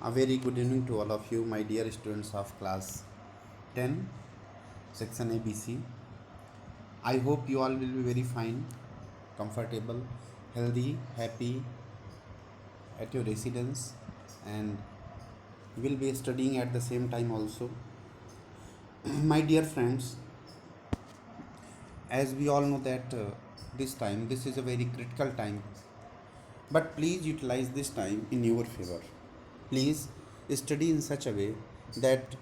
A very good evening to all of you, my dear students of class 10, section ABC. I hope you all will be very fine, comfortable, healthy, happy at your residence, and will be studying at the same time also. My dear friends, as we all know that this is a very critical time, but please utilize this time in your favor. Please study in such a way that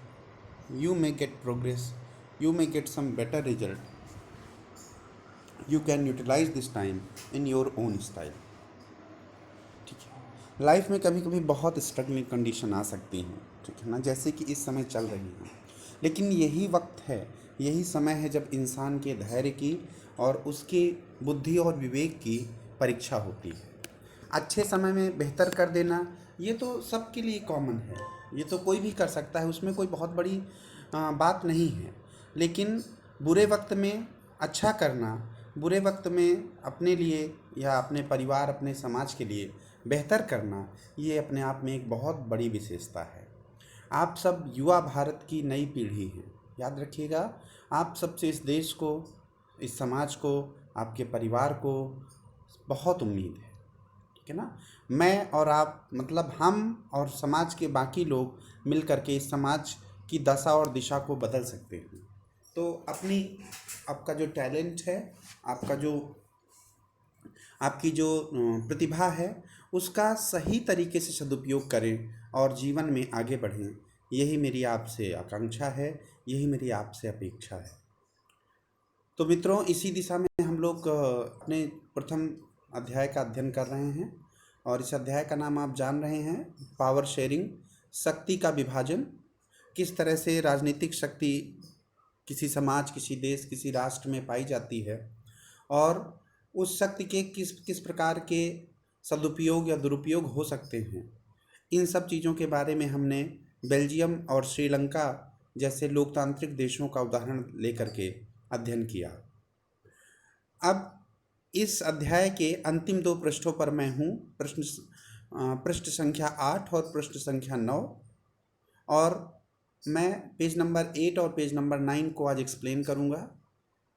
you may get progress, you may get some better result. You can utilize this time in your own style. ठीक है, life में कभी कभी बहुत struggling condition आ सकती हैं, ठीक है ना, जैसे कि इस समय चल रही हैं। लेकिन यही वक्त है, यही समय है जब इंसान के धैर्य की और उसकी बुद्धि और विवेक की परीक्षा होती है। अच्छे समय में बेहतर कर देना ये तो सबके लिए कॉमन है, ये तो कोई भी कर सकता है, उसमें कोई बहुत बड़ी बात नहीं है। लेकिन बुरे वक्त में अच्छा करना, बुरे वक्त में अपने लिए या अपने परिवार, अपने समाज के लिए बेहतर करना, ये अपने आप में एक बहुत बड़ी विशेषता है। आप सब युवा भारत की नई पीढ़ी हैं, याद रखिएगा। आप सबसे इस देश को, इस समाज को, आपके परिवार को बहुत उम्मीद है, ठीक है ना। मैं और आप, मतलब हम और समाज के बाकी लोग मिल करके इस समाज की दशा और दिशा को बदल सकते हैं। तो आपका जो टैलेंट है, आपकी जो प्रतिभा है, उसका सही तरीके से सदुपयोग करें और जीवन में आगे बढ़ें। यही मेरी आपसे आकांक्षा है, यही मेरी आपसे अपेक्षा है। तो मित्रों, इसी दिशा में हम लोग अपने प्रथम अध्याय का अध्ययन कर रहे हैं और इस अध्याय का नाम आप जान रहे हैं, पावर शेयरिंग, शक्ति का विभाजन। किस तरह से राजनीतिक शक्ति किसी समाज, किसी देश, किसी राष्ट्र में पाई जाती है और उस शक्ति के किस किस प्रकार के सदुपयोग या दुरुपयोग हो सकते हैं। इन सब चीज़ों के बारे में हमने बेल्जियम और श्रीलंका जैसे लोकतांत्रिक देशों का उदाहरण लेकर के अध्ययन किया। अब इस अध्याय के अंतिम 2 पृष्ठों पर मैं हूँ, पृष्ठ संख्या 8 और पृष्ठ संख्या 9, और मैं पेज नंबर 8 और पेज नंबर 9 को आज एक्सप्लेन करूँगा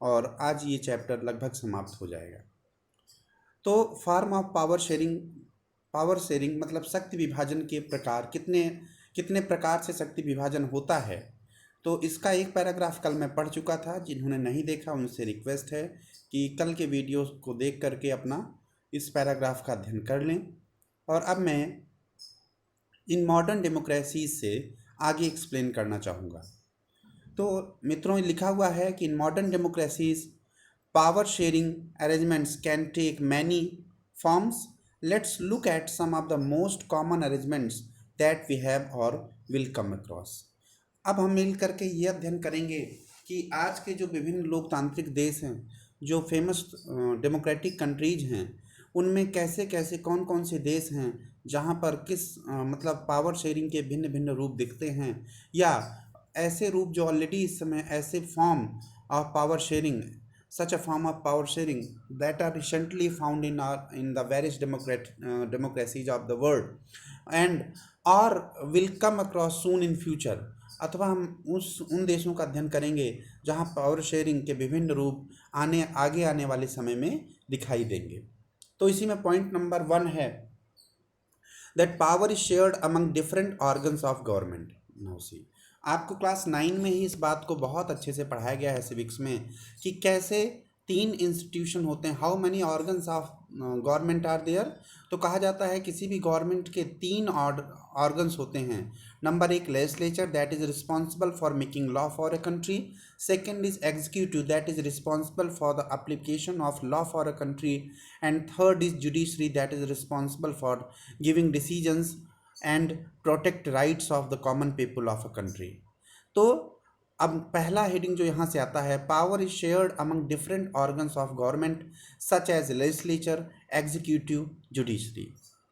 और आज ये चैप्टर लगभग समाप्त हो जाएगा। तो फॉर्म ऑफ पावर शेयरिंग मतलब शक्ति विभाजन के प्रकार, कितने प्रकार से शक्ति विभाजन होता है। तो इसका एक पैराग्राफ कल मैं पढ़ चुका था। जिन्होंने नहीं देखा उनसे रिक्वेस्ट है कि कल के वीडियो को देख करके अपना इस पैराग्राफ का अध्ययन कर लें। और अब मैं इन मॉडर्न डेमोक्रेसीज से आगे एक्सप्लेन करना चाहूँगा। तो मित्रों, लिखा हुआ है कि in modern democracies power sharing arrangements can take many forms. Let's look at some of the most common arrangements that we have और विल कम अक्रॉस। अब हम मिल करके ये अध्ययन करेंगे कि आज के जो विभिन्न लोकतांत्रिक देश हैं, जो फेमस डेमोक्रेटिक कंट्रीज हैं, उनमें कैसे कैसे कौन कौन से देश हैं जहाँ पर मतलब पावर शेयरिंग के भिन्न भिन्न रूप दिखते हैं, या ऐसे रूप जो ऑलरेडी इस समय ऐसे form of power sharing, such a form of power sharing that are recently found in the various democracies of the world and or will come across soon in future। अथवा हम उन देशों का अध्ययन करेंगे जहां पावर शेयरिंग के विभिन्न रूप आगे आने वाले समय में दिखाई देंगे। तो इसी में पॉइंट नंबर 1 है that power is shared among different organs of government. Now see, आपको क्लास 9 में ही इस बात को बहुत अच्छे से पढ़ाया गया है सिविक्स में कि कैसे 3 इंस्टीट्यूशन होते हैं, how many organs of government are there. तो कहा जाता है किसी भी गवर्नमेंट के 3 ऑर्गन्स होते हैं। Number 1 legislature, that is responsible for making law for a country. Second is executive, that is responsible for the application of law for a country. And third is judiciary, that is responsible for giving decisions and protect rights of the common people of a country. तो अब पहला heading जो यहाँ से आता है, power is shared among different organs of government such as legislature, executive, judiciary.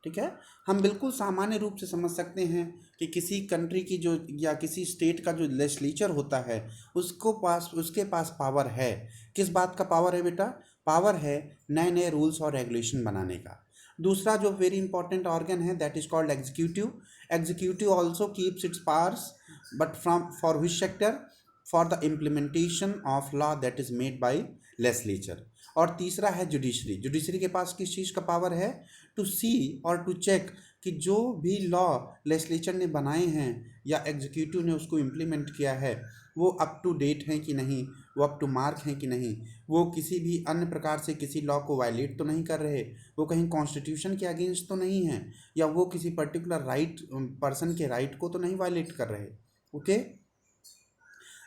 ठीक है, हम बिल्कुल सामान्य रूप से समझ सकते हैं कि किसी कंट्री की जो या किसी स्टेट का जो लेजिस्लेचर होता है उसके पास पावर है। किस बात का पावर है बेटा? पावर है नए नए रूल्स और रेगुलेशन बनाने का। दूसरा जो वेरी इंपॉर्टेंट ऑर्गन है that is called executive. Executive also keeps its powers but from for which sector, for the implementation of law that is made by legislature. और तीसरा है जुडिशरी. जुडिशरी के पास किस चीज़ का पावर है? टू सी और to check कि जो भी लॉ लेजिस्लेचर ने बनाए हैं या एग्जीक्यूटिव ने उसको इम्प्लीमेंट किया है वो अप टू डेट हैं कि नहीं, वो अप टू मार्क हैं कि नहीं, वो किसी भी अन्य प्रकार से किसी लॉ को वायलेट तो नहीं कर रहे, वो कहीं कॉन्स्टिट्यूशन के अगेंस्ट तो नहीं है, या वो किसी पर्टिकुलर राइट पर्सन के राइट को तो नहीं वायलेट कर रहे. Okay,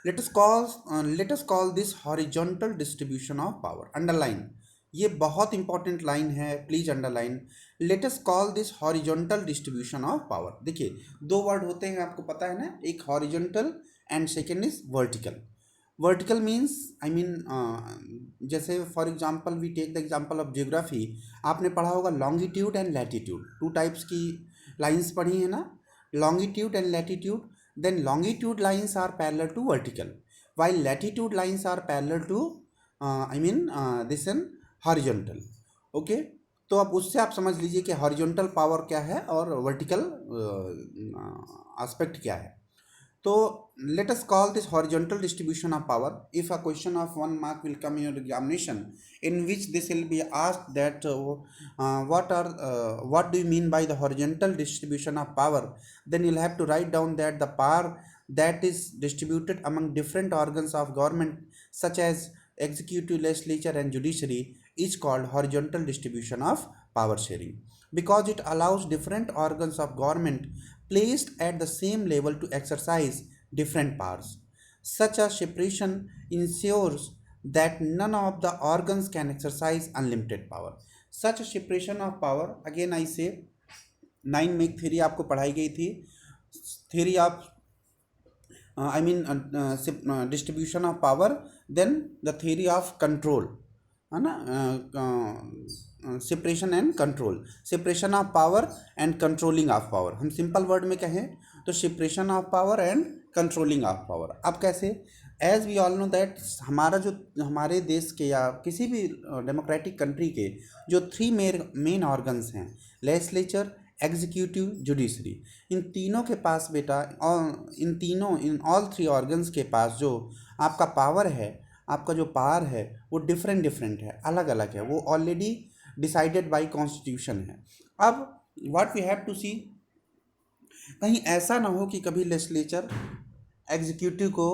let us call this horizontal distribution of power. Underline, ये बहुत इंपॉर्टेंट लाइन है, please underline. Let us call this horizontal distribution of power. देखिए दो वर्ड होते हैं, आपको पता है ना, एक horizontal and second is vertical. Vertical means I mean जैसे for example we take the example of geography. आपने पढ़ा होगा longitude and latitude, two types की लाइंस पढ़ी है ना, longitude and latitude. Then longitude lines are parallel to vertical, while latitude lines are parallel to this and horizontal. Okay, तो अब उससे आप समझ लीजिए कि हॉरिजॉन्टल पावर क्या है और वर्टिकल एस्पेक्ट क्या है. तो let us call this horizontal distribution of power. If a question of 1 mark will come in your examination in which this will be asked that what do you mean by the horizontal distribution of power, then you'll have to write down that the power that is distributed among different organs of government such as executive, legislature and judiciary is called horizontal distribution of power sharing, because it allows different organs of government placed at the same level to exercise different powers. Such a separation ensures that none of the organs can exercise unlimited power. Such a separation of power, again I say, 9 में एक theory आपको पढ़ाई गई थी, theory of distribution of power, then the theory of control, है ना, separation and control, separation of power and controlling of power. हम simple word में कहें तो separation of power and controlling of power. अब कैसे? As we all know that हमारा जो हमारे देश के या किसी भी डेमोक्रेटिक कंट्री के जो 3 मेन ऑर्गन्स हैं, लेजिस्लेचर, एग्जीक्यूटिव, जुडिशरी, इन तीनों के पास बेटा, और इन ऑल 3 ऑर्गन्स के पास जो आपका पावर है, आपका जो पावर है वो डिफरेंट है, अलग अलग है, वो ऑलरेडी डिसाइडेड बाय कॉन्स्टिट्यूशन है. अब व्हाट वी हैव टू सी, कहीं ऐसा ना हो कि कभी लेजिस्लेचर एग्जीक्यूटिव को,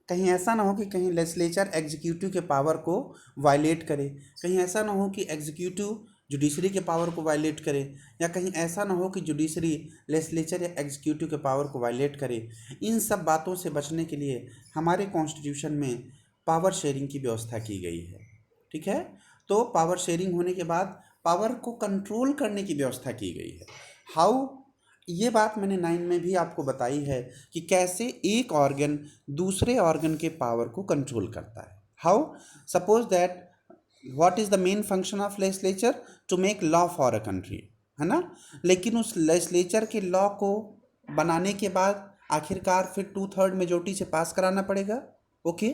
कहीं ऐसा ना हो कि कहीं लेजिस्लेचर एग्जीक्यूटिव के पावर को वायलेट करे, कहीं ऐसा ना हो कि एग्जीक्यूटिव जुडिशरी के पावर को वायलेट करे, या कहीं ऐसा ना हो कि जुडिशरी लेजिस्लेचर या एग्जीक्यूटिव के पावर को वायलेट करे. इन सब बातों से बचने के लिए हमारे कॉन्स्टिट्यूशन में पावर शेयरिंग की व्यवस्था की गई है. ठीक है, तो पावर शेयरिंग होने के बाद पावर को कंट्रोल करने की व्यवस्था की गई है. हाउ, ये बात मैंने 9 में भी आपको बताई है कि कैसे एक ऑर्गन दूसरे ऑर्गन के पावर को कंट्रोल करता है. How, suppose that what is the main function of legislature, to make law for a country, है ना. लेकिन उस लेजिस्लेचर के लॉ को बनाने के बाद आखिरकार फिर 2/3 मेजोरिटी से पास कराना पड़ेगा. ओके,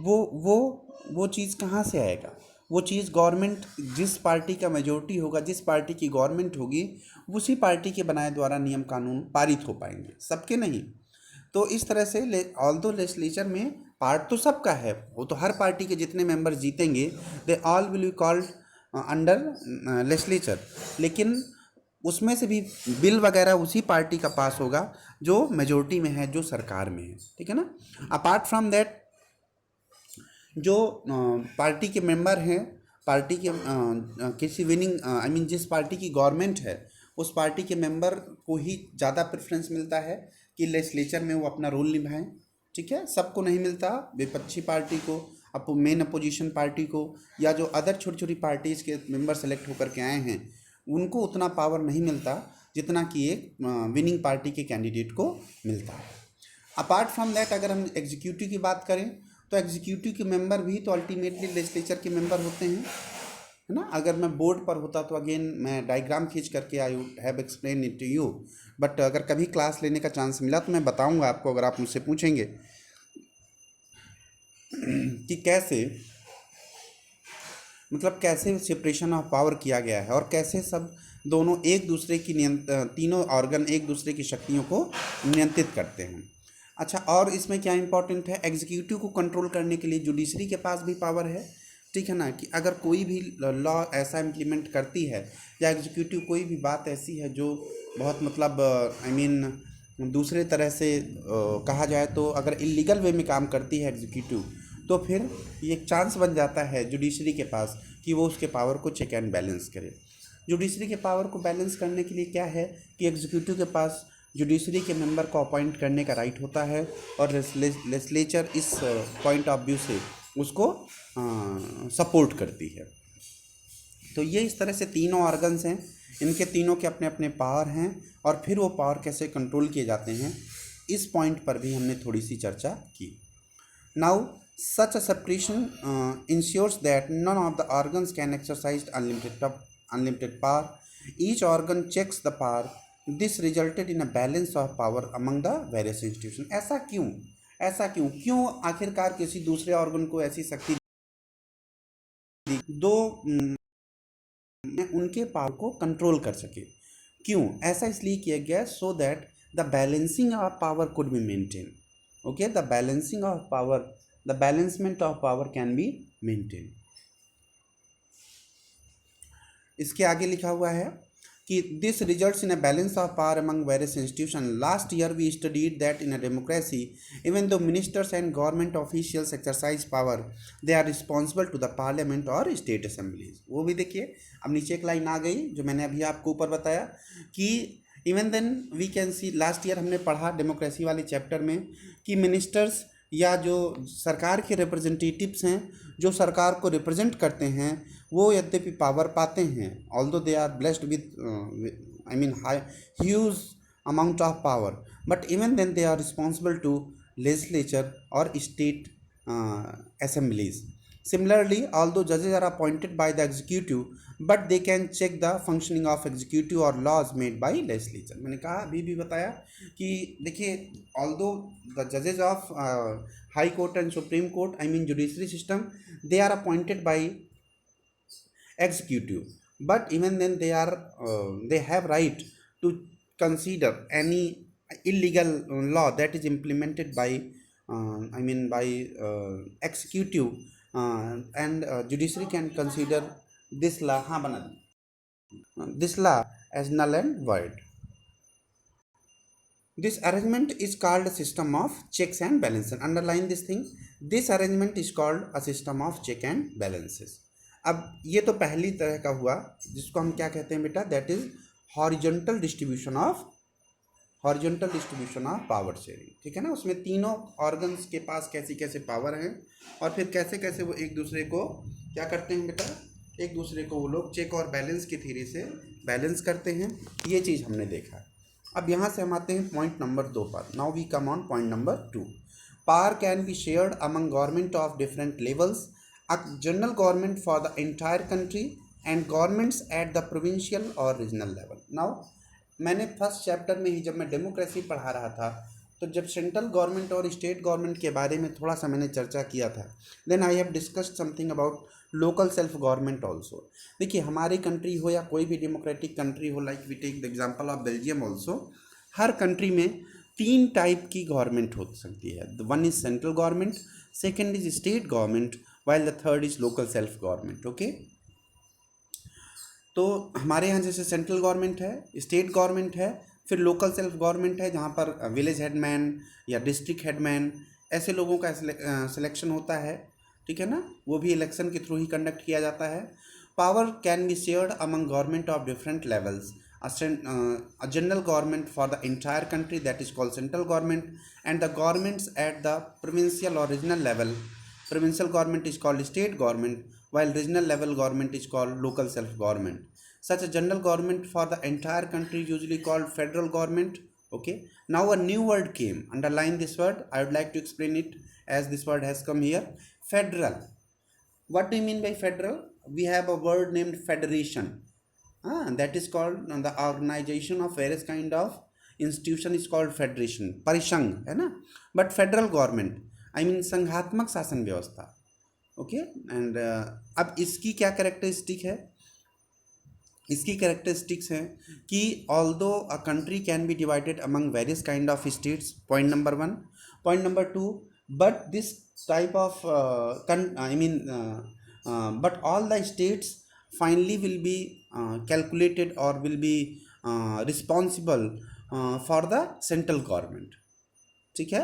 वो चीज़ कहाँ से आएगा? वो चीज़ गवर्नमेंट, जिस पार्टी का मेजोरिटी होगा, जिस पार्टी की गवर्नमेंट होगी, उसी पार्टी के बनाए द्वारा नियम कानून पारित हो पाएंगे, सबके नहीं. तो इस तरह से ऑल्दो लेजिस्लेचर में पार्ट तो सबका है, वो तो हर पार्टी के जितने मेंबर जीतेंगे they all will be called under legislature, लेकिन उसमें से भी बिल वगैरह उसी पार्टी का पास होगा जो मेजोरिटी में है, जो सरकार में है. ठीक है ना. अपार्ट फ्रॉम दैट जो पार्टी के मेंबर हैं, पार्टी के किसी विनिंग जिस पार्टी की गवर्नमेंट है उस पार्टी के मेंबर को ही ज़्यादा प्रेफरेंस मिलता है कि लेजिस्लेचर में वो अपना रोल निभाएं. ठीक है, सबको नहीं मिलता, विपक्षी पार्टी को, मेन अपोजिशन पार्टी को, या जो अदर छोटी छोटी पार्टीज़ के मेंबर सेलेक्ट होकर के आए हैं उनको उतना पावर नहीं मिलता जितना कि एक विनिंग पार्टी के कैंडिडेट को मिलता है. अपार्ट फ्रॉम दैट अगर हम एग्जीक्यूटिव की बात करें तो एग्जीक्यूटिव के मेंबर भी तो अल्टीमेटली लेजिस्लेचर के मेंबर होते हैं, है ना. अगर मैं बोर्ड पर होता तो अगेन मैं डायग्राम खींच करके I would have explain it to you, but अगर कभी क्लास लेने का चांस मिला तो मैं बताऊंगा आपको, अगर आप मुझसे पूछेंगे कि कैसे मतलब कैसे सेपरेशन ऑफ पावर किया गया है और कैसे सब दोनों एक दूसरे की तीनों ऑर्गन एक दूसरे की शक्तियों को नियंत्रित करते हैं। अच्छा, और इसमें क्या इंपॉर्टेंट है, एग्जीक्यूटिव को कंट्रोल करने के लिए जुडिशरी के पास भी पावर है, ठीक है ना, कि अगर कोई भी लॉ ऐसा इम्प्लीमेंट करती है या एग्जीक्यूटिव कोई भी बात ऐसी है जो बहुत मतलब आई मीन दूसरे तरह से कहा जाए तो अगर इलीगल वे में काम करती है एग्जीक्यूटिव, तो फिर ये एक चांस बन जाता है जुडिशरी के पास कि वो उसके पावर को चेक एंड बैलेंस करे। जुडिशरी के पावर को बैलेंस करने के लिए क्या है कि एग्जीक्यूटिव के पास जुडिशरी के मेंबर को अपॉइंट करने का राइट होता है और लेजिस्लेचर इस पॉइंट ऑफ व्यू से उसको सपोर्ट करती है। तो ये इस तरह से तीनों ऑर्गन्स हैं, इनके तीनों के अपने अपने पावर हैं और फिर वो पावर कैसे कंट्रोल किए जाते हैं, इस पॉइंट पर भी हमने थोड़ी सी चर्चा की। Now such a separation ensures that none of the organs can exercise unlimited power, each organ checks the power, this resulted in a balance of power among the various institution. ऐसा क्यों आखिरकार किसी दूसरे ऑर्गन को ऐसी शक्ति दो उनके पावर को कंट्रोल कर सके। क्यों ऐसा इसलिए किया गया, so that the balancing of power could be maintain. Okay, the balancing of power, the balancement of power can be maintain. इसके आगे लिखा हुआ है कि this results in a balance of power among various institution. Last year we studied that in a democracy even though ministers and government officials exercise power, they are responsible to the parliament और state assemblies. वो भी देखिए, अब नीचे एक line आ गई जो मैंने अभी आपको ऊपर बताया कि even then we can see, last year हमने पढ़ा डेमोक्रेसी वाले चैप्टर में कि मिनिस्टर्स या जो सरकार के रिप्रेजेंटेटिव्स हैं जो सरकार को रिप्रेजेंट करते हैं वो यद्यपि पावर पाते हैं, although they are blessed with I mean high huge amount of power, but even then they are responsible to legislature और state assemblies. Similarly, although judges are appointed by the executive, but they can check the functioning of executive or laws made by legislature. मैंने कहा अभी भी बताया कि देखिए, although the judges of high court and supreme court, I mean judiciary system, they are appointed by executive, but even then they have right to consider any illegal law that is implemented by by executive, and judiciary can consider this law हाँ बना this law as null and void. This arrangement is called a system of checks and balances. Underline this thing. This arrangement is called a system of check and balances. अब ये तो पहली तरह का हुआ जिसको हम क्या कहते हैं बेटा, that is horizontal distribution of power sharing. ठीक है ना, उसमें तीनों ऑर्गन्स के पास कैसी कैसे पावर हैं और फिर कैसे कैसे वो एक दूसरे को क्या करते हैं बेटा, एक दूसरे को वो लोग चेक और बैलेंस की थ्योरी से बैलेंस करते हैं। ये चीज़ हमने देखा। अब यहाँ से हम आते हैं पॉइंट नंबर 2 पर। Now we come on point number 2। Power can be shared among government of different levels, a general government for the entire country and governments at the provincial और रीजनल लेवल। नाउ मैंने first chapter में ही जब मैं democracy पढ़ा रहा था तो जब सेंट्रल गवर्नमेंट और स्टेट गवर्नमेंट के बारे में थोड़ा सा मैंने चर्चा किया था, then I have discussed something about local self government also. देखिए, हमारी कंट्री हो या कोई भी डेमोक्रेटिक कंट्री हो, like we take the example of Belgium also, हर कंट्री में 3 टाइप की गवर्नमेंट हो सकती है। One is central government, second is state government, while the third is local self government. Okay, तो हमारे यहाँ जैसे सेंट्रल गवर्नमेंट है, स्टेट गवर्नमेंट है, फिर लोकल सेल्फ गवर्नमेंट है जहाँ पर विलेज हेडमैन या डिस्ट्रिक्ट हेडमैन ऐसे लोगों का सिलेक्शन होता है। ठीक है ना, वो भी इलेक्शन के थ्रू ही कंडक्ट किया जाता है। Power can be shared among government of different levels, a general government for the entire country, that is called central government, and the governments at the provincial or regional level, provincial government is called state government, while regional level government is called local self government. Such a general government for the entire country usually called federal government. Okay, now a new word came, underline this word, I would like to explain it as this word has come here, federal. What do you mean by federal? We have a word named federation. That is called the organization of various kind of institution is called federation, परिसंघ है ना। But federal government I mean संघात्मक शासन व्यवस्था। Okay and अब इसकी क्या characteristic है, इसकी कैरेक्टरिस्टिक्स हैं कि although a country can be divided among various kind of states, point number one. Point number two, but this type of I mean but all the states finally will be calculated or will be responsible for the central government, ठीक है।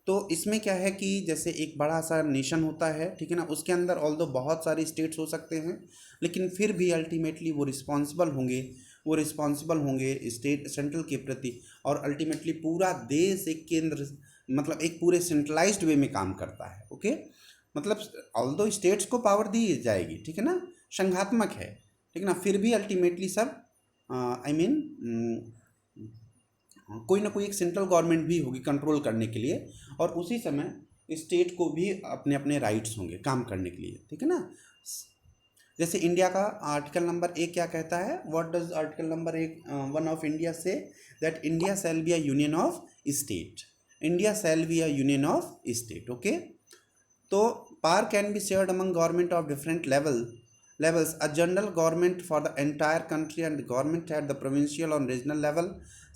तो इसमें क्या है कि जैसे एक बड़ा सा नेशन होता है, ठीक है ना, उसके अंदर ऑल्दो बहुत सारे स्टेट्स हो सकते हैं, लेकिन फिर भी अल्टीमेटली वो रिस्पॉन्सिबल होंगे, वो रिस्पॉन्सिबल होंगे स्टेट सेंट्रल के प्रति, और अल्टीमेटली पूरा देश एक केंद्र, मतलब एक पूरे सेंट्रलाइज्ड वे में काम करता है। ओके, मतलब ऑल्दो स्टेट्स को पावर दी जाएगी, ठीक है ना, संघात्मक है, ठीक है ना, फिर भी अल्टीमेटली सब आई मीन कोई ना कोई एक सेंट्रल गवर्नमेंट भी होगी कंट्रोल करने के लिए, और उसी समय स्टेट को भी अपने अपने राइट्स होंगे काम करने के लिए, ठीक है ना। जैसे इंडिया का आर्टिकल नंबर 1 क्या कहता है, what does article number 1 of India say, that India shall be a union of state, India shall be a union of state. Okay, तो power can be shared among government of different levels, a general government for the entire country and government at the provincial or regional level.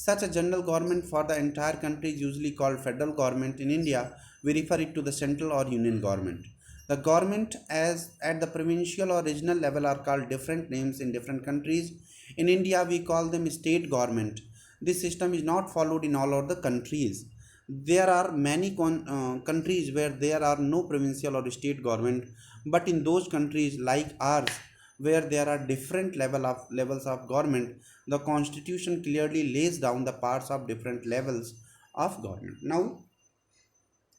Such a general government for the entire country is usually called federal government. In India we refer it to the central or union government. The government as at the provincial or regional level are called different names in different countries. In India we call them state government. This system is not followed in all other countries. There are many countries where there are no provincial or state government, but in those countries like ours where there are different levels of government, the constitution clearly lays down the parts of different levels of government. Now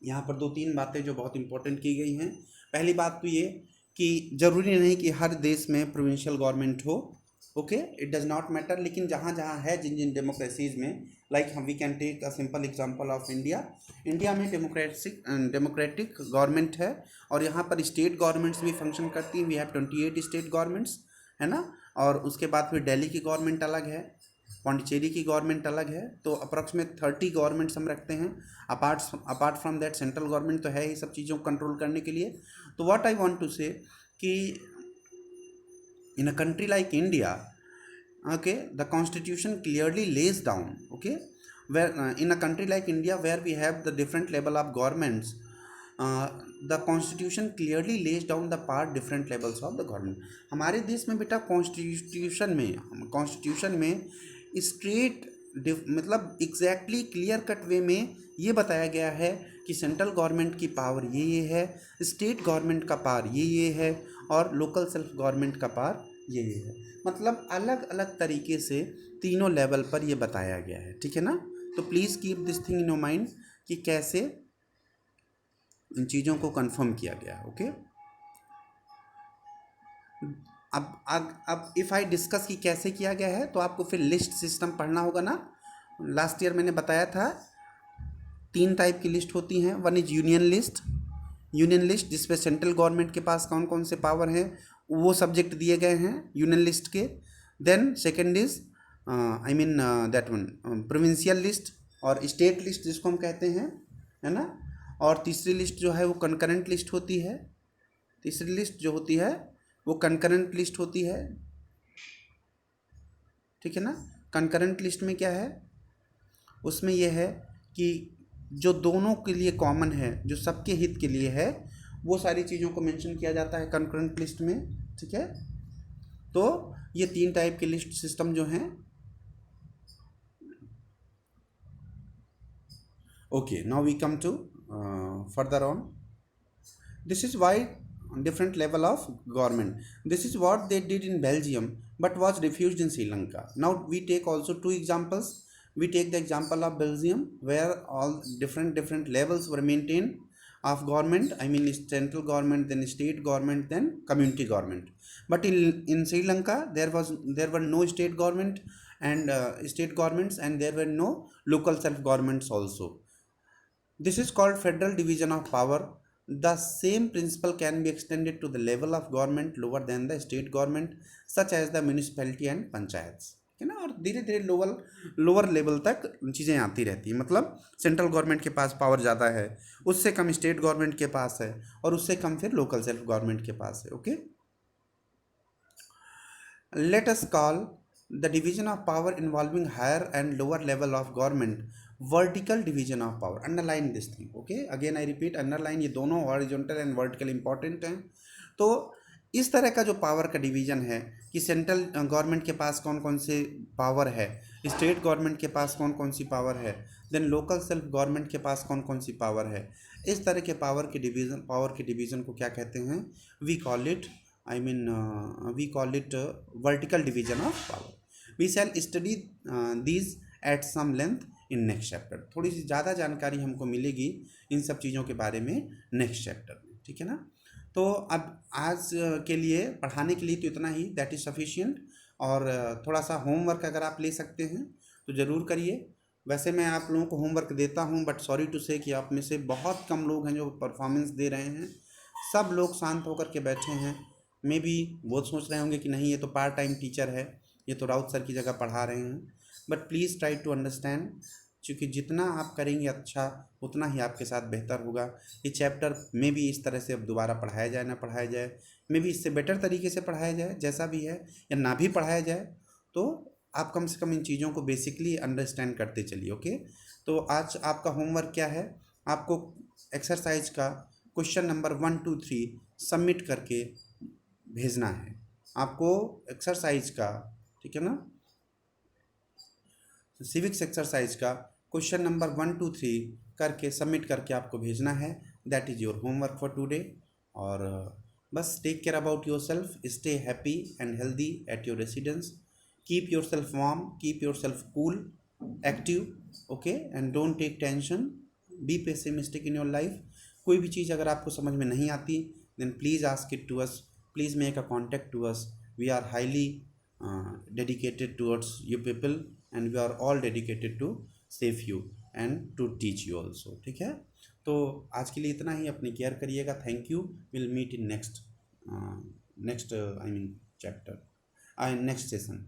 यहाँ पर 2-3 बातें जो बहुत important की गई हैं। पहली बात तो ये कि ज़रूरी नहीं कि हर देश में प्रोविंशियल गवर्नमेंट हो, okay, it does not matter, लेकिन जहाँ जहाँ है, जिन जिन डेमोक्रेसीज़ में, लाइक हम we can take a simple example of India. India में डेमोक्रेटिक गवर्नमेंट है, और यहाँ पर स्टेट गवर्नमेंट्स भी फंक्शन करती हैं। वी हैव 28 स्टेट गवर्नमेंट्स, है ना, और उसके बाद फिर दिल्ली की गवर्नमेंट अलग है, पौंडीचेरी की गवर्नमेंट अलग है, तो अप्रॉक्सीमेट 30 गवर्नमेंट्स हम रखते हैं। Apart from that central government तो है ही सब चीज़ों को कंट्रोल करने के लिए। तो व्हाट आई वांट टू से कि in a country like India, okay, the constitution clearly lays down, okay, where in a country like India where we have the different level of governments, the constitution clearly lays down the part different levels of the government. हमारे देश में बेटा constitution में straight मतलब exactly clear cut वे में ये बताया गया है कि सेंट्रल गवर्नमेंट की पावर ये है, स्टेट गवर्नमेंट का पावर ये है, और लोकल सेल्फ गवर्नमेंट का पावर ये है। मतलब अलग अलग तरीके से तीनों लेवल पर ये बताया गया है, ठीक है ना। तो please keep this thing in your mind कि कैसे इन चीज़ों को कंफर्म किया गया है। ओके, अब इफ़ आई डिस्कस कि कैसे किया गया है, तो आपको फिर लिस्ट सिस्टम पढ़ना होगा ना। लास्ट ईयर मैंने बताया था 3 टाइप की लिस्ट होती हैं। वन इज यूनियन लिस्ट जिसपे सेंट्रल गवर्नमेंट के पास कौन कौन से पावर हैं वो सब्जेक्ट दिए गए हैं यूनियन लिस्ट के। Then second is I mean that one provincial list और स्टेट लिस्ट जिसको हम कहते हैं, है ना। और तीसरी लिस्ट जो है वो कंकरेंट लिस्ट होती है। तीसरी लिस्ट जो होती है वो कंकरेंट लिस्ट होती है, ठीक है ना। कंकरेंट लिस्ट में क्या है, उसमें यह है कि जो दोनों के लिए कॉमन है, जो सबके हित के लिए है, वो सारी चीज़ों को मेंशन किया जाता है कंकरेंट लिस्ट में, ठीक है। तो ये 3 टाइप के लिस्ट सिस्टम जो हैं। Okay, now we come to further on. This is why different level of government. This is what they did in Belgium but was refused in Sri Lanka. Now we take also 2 examples. We take the example of Belgium where all different levels were maintained of government. I mean central government, then state government, then community government. But in Sri Lanka there were no state government and state governments, and there were no local self governments also. This is called federal division of power. The same principle can be extended to the level of government lower than the state government, such as the municipality and panchayats. है ना। और धीरे धीरे lower level तक चीज़ें आती रहती हैं। मतलब सेंट्रल गवर्नमेंट के पास पावर ज़्यादा है, उससे कम स्टेट गवर्नमेंट के पास है, और उससे कम फिर लोकल सेल्फ गवर्नमेंट के पास है। Okay, let us call the division of power involving higher and lower level of government vertical division of power. Underline this thing. Okay, again I repeat, underline, ये दोनों horizontal and vertical important हैं। तो इस तरह का जो power का division है कि सेंट्रल गवर्नमेंट के पास कौन कौन से पावर है, स्टेट गवर्नमेंट के पास कौन कौन सी पावर है, देन लोकल सेल्फ गवर्नमेंट के पास कौन कौन सी पावर है, इस तरह के पावर के डिवीज़न को क्या कहते हैं? We call it we call it vertical division of power. We shall study these at some length in next chapter. थोड़ी सी ज़्यादा जानकारी हमको मिलेगी इन सब चीज़ों के बारे में नेक्स्ट चैप्टर में, ठीक है ना। तो अब आज के लिए पढ़ाने के लिए तो इतना ही, दैट इज़ सफिशिएंट। और थोड़ा सा होमवर्क अगर आप ले सकते हैं तो ज़रूर करिए। वैसे मैं आप लोगों को होमवर्क देता हूं, बट सॉरी टू से कि आप में से बहुत कम लोग हैं जो परफॉर्मेंस दे रहे हैं। सब लोग शांत होकर के बैठे हैं। मे बी वो सोच रहे होंगे कि नहीं ये तो पार्ट टाइम टीचर है, ये तो राउत सर की जगह पढ़ा रहे हैं। But please try to understand, क्योंकि जितना आप करेंगे अच्छा उतना ही आपके साथ बेहतर होगा। ये चैप्टर में भी इस तरह से अब दोबारा पढ़ाया जाए ना पढ़ाया जाए, में भी इससे बेटर तरीके से पढ़ाया जाए, जैसा भी है, या ना भी पढ़ाया जाए, तो आप कम से कम इन चीज़ों को बेसिकली अंडरस्टैंड करते चलिए। ओके, तो आज आपका होमवर्क क्या है? आपको एक्सरसाइज का क्वेश्चन नंबर 1 2 3 सबमिट करके भेजना है। आपको एक्सरसाइज का, ठीक है ना, सिविक्स एक्सरसाइज का क्वेश्चन नंबर 1 2 3 करके सबमिट करके आपको भेजना है। That is your homework for today. और बस take care about yourself, stay happy and healthy at your residence, keep yourself warm, keep yourself cool, active, okay, and don't take tension, be pessimistic in your life. कोई भी चीज़ अगर आपको समझ में नहीं आती, then please ask it to us, please make a contact to us. We are highly dedicated towards you people, and we are all dedicated to save you and to teach you also. ठीक है, तो आज के लिए इतना ही। अपनी care करिएगा। Thank you. Will meet in next chapter, next session.